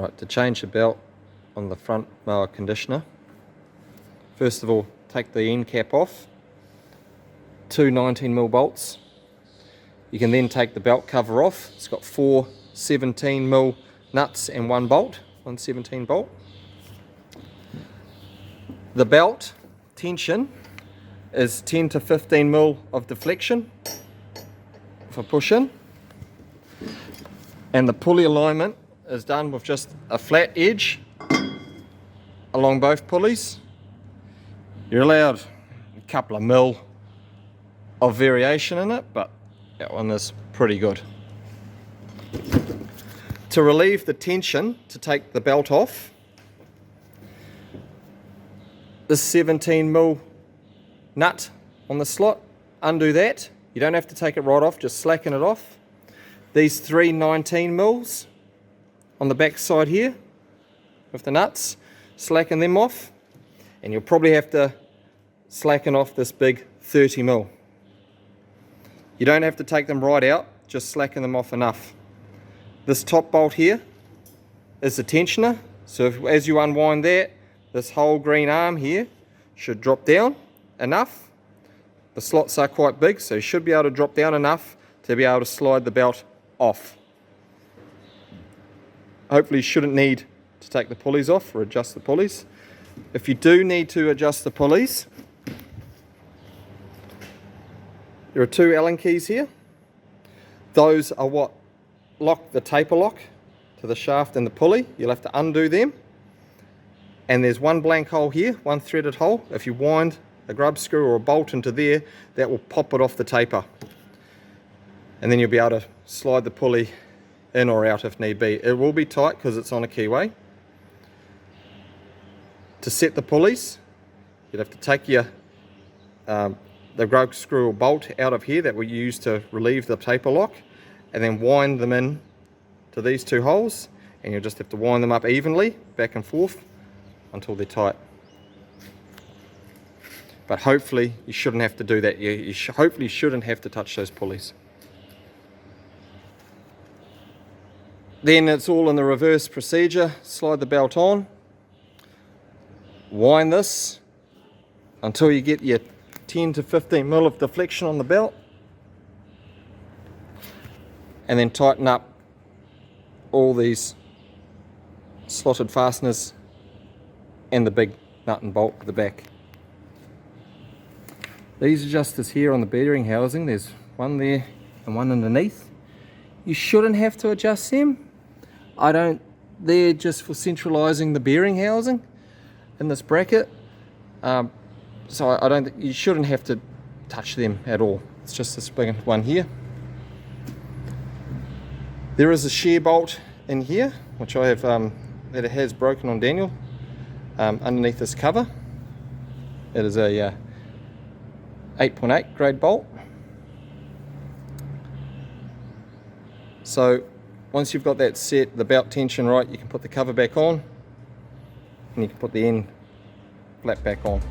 Right, to change the belt on the front mower conditioner, first of all, take the end cap off, two 19mm bolts. You can then take the belt cover off. It's got four 17mm nuts and one bolt, one 17 bolt. The belt tension is 10 to 15mm of deflection for push-in, and the pulley alignment is done with just a flat edge along both pulleys. You're allowed a couple of mil of variation in it, but that one is pretty good. To relieve the tension, to take the belt off, this 17mm nut on the slot, undo that. You don't have to take it right off, just slacken it off. These three 19mm on the back side here with the nuts, slacken them off, and you'll probably have to slacken off this big 30mm. You don't have to take them right out, just slacken them off enough. This top bolt here is the tensioner, so as you unwind that, this whole green arm here should drop down enough. The slots are quite big, so you should be able to drop down enough to be able to slide the belt off. Hopefully you shouldn't need to take the pulleys off or adjust the pulleys. If you do need to adjust the pulleys, there are two Allen keys here. Those are what lock the taper lock to the shaft and the pulley. You'll have to undo them. And there's one blank hole here, one threaded hole. If you wind a grub screw or a bolt into there, that will pop it off the taper. And then you'll be able to slide the pulley in or out if need be. It will be tight because it's on a keyway. To set the pulleys, you'd have to take your the grub screw or bolt out of here that we use to relieve the taper lock, and then wind them in to these two holes, and you'll just have to wind them up evenly back and forth until they're tight. But hopefully you shouldn't have to do that. You hopefully shouldn't have to touch those pulleys. Then it's all in the reverse procedure. Slide the belt on, wind this until you get your 10 to 15mm of deflection on the belt, and then tighten up all these slotted fasteners and the big nut and bolt at the back. These adjusters here on the bearing housing, there's one there and one underneath. You shouldn't have to adjust them. They're just for centralizing the bearing housing in this bracket. So you shouldn't have to touch them at all. It's just this big one here. There is a shear bolt in here, which I have, that it has broken on Daniel, underneath this cover. It is a 8.8 grade bolt. So once you've got that set, the belt tension right, you can put the cover back on, and you can put the end flap back on.